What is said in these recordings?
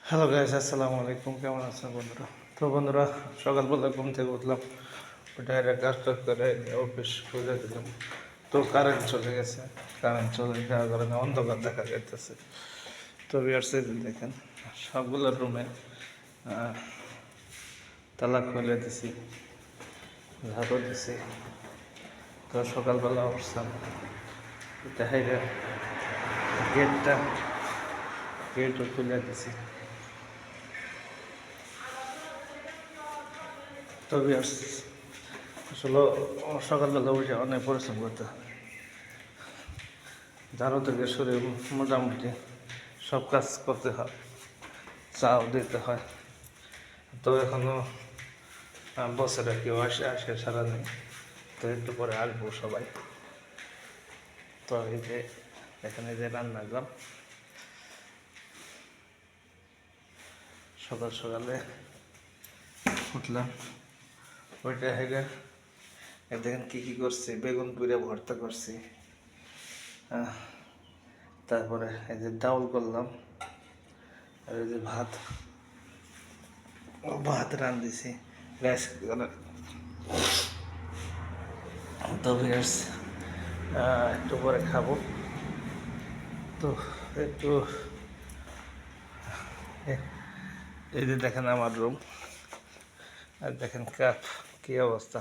Hello guys, আসসালামু আলাইকুম। কেমন আছেন বন্ধুরা? তো বন্ধুরা, সকালবেলা ঘুম থেকে উঠলাম, ওটা কাজ টাজ করে অফিস খুলে দিলাম। তো কারেন্ট চলে গেছে। কারেন্ট চলে যাওয়ার কারণে অন্ধকার দেখা যাইতেছে। তো ভিউয়ার্স, দেখেন সবগুলো রুমে তালা খুলে দিছি, ঝাড়ু দিছি। তো সকালবেলা উঠলাম, দেখা গেটও খুলে দিছি। তো ভিউয়ার্স, আসলে সকালবেলা উঠে অনেক পরিশ্রম করতে হয়। ঝাড়ু থেকে শুরু মোটামুটি সব কাজ করতে হয়, চাও দিতে হয়। তো এখনও বছরে কেউ আসে সারা নেই। তো একটু পরে আসবো সবাই। তো এই যে এখানে যে রান্নাঘর, সকাল সকালে উঠলাম, ওইটা হেগে দেখেন কী করছি। বেগুন পুড়ে ভর্তা করছি, তারপরে এই যে ডাউল করলাম, আর এই যে ভাত রাঁধেছি রাইস কুকারে। তো ভিউয়ার্স, একটু পরে খাবো। তো একটু এই যে দেখেন আমার রুম, আর দেখেন কাপ কী অবস্থা।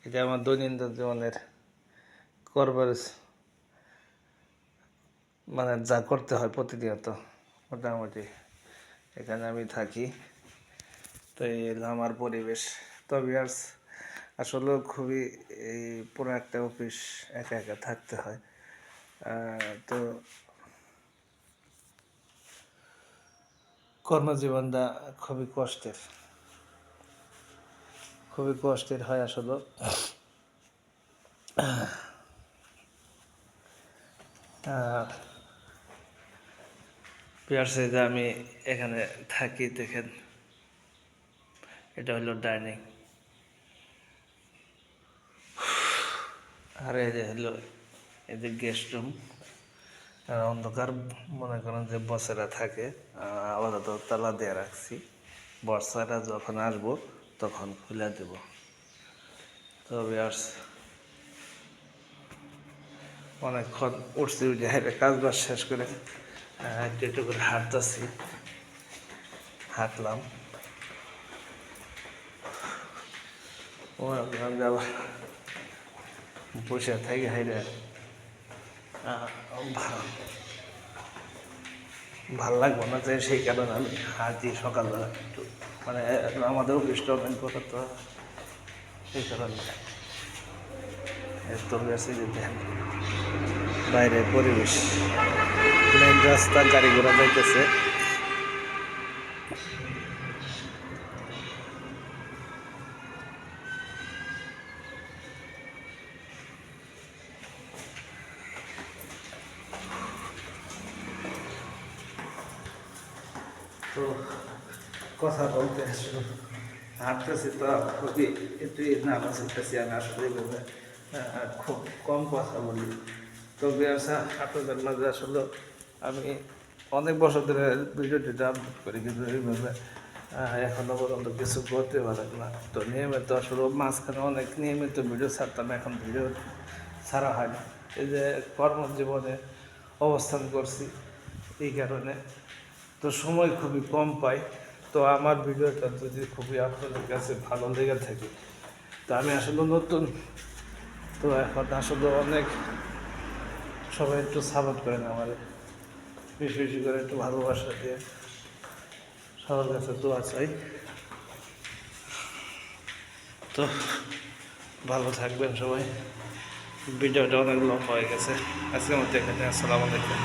এটা আমার দৈনন্দিন জীবনের করবার মানে যা করতে হয় প্রতিনিয়ত, মোটামুটি এখানে আমি থাকি। তো এই হলো আমার পরিবেশ। তো ভিউয়ার্স, আসলে খুবই এই পুরো একটা অফিস একা একা থাকতে হয়। তো কর্মজীবনটা খুবই কষ্টের হয় আসলে। পিয়ার্সে যে আমি এখানে থাকি, দেখেন এটা হলো ডাইনিং, আর এই যে হলো এই যে গেস্ট রুম। অন্ধকার, মনে করেন যে বসেরা থাকে, আপাতত তালা দিয়ে রাখছি। বর্ষাটা যখন আসবো তখন খুলে দেব। তো ভিউয়ার্স, অনেকক্ষণ উঠছি, উঠে কাজ বাজ শেষ করে একটু একটু করে হাঁটলাম। আবার বসে থাকি হাইরে ভাল লাগবো না, যে সেই কারণে আমি হাঁটি সকালবেলা একটু, মানে আমাদের অফিসটা অনেক বড়, তো সেই কারণে এত বেশি যেতে বাইরে পরিবেশ, মেন রাস্তা, গাড়ি ঘোড়া যাইতেছে। তো কথা বলতে হাঁটতেছি, তো খুবই একটু নার্ভাস হতেছি আমি আসলে। খুব কম কথা বলি। তো ব্যবসা আপনাদের মাঝে আসলে আমি অনেক বছর ধরে ভিডিও টিডিও আপলোড করি, কিন্তু এইভাবে এখনও পর্যন্ত কিছু করতে পারে না। তো নিয়মিত আসলে মাঝখানে অনেক নিয়মিত ভিডিও ছাড়তাম, এখন ভিডিও ছাড়া হয় না। এই যে কর্মজীবনে অবস্থান করছি, এই কারণে তো সময় খুবই কম পাই। তো আমার ভিডিওটা যদি খুবই আপনাদের কাছে ভালো লেগে থাকে, তো আমি আসলে নতুন, তো এখন আসলে অনেক সবাই একটু সাপোর্ট করেন আমার, বেশি বেশি করে একটু ভালোবাসা দিয়ে সবার কাছে দোয়া চাই। তো ভালো থাকবেন সবাই। ভিডিওটা অনেক লম্বা হয়ে গেছে, আজকের মধ্যে এখানে। আসসালামু আলাইকুম।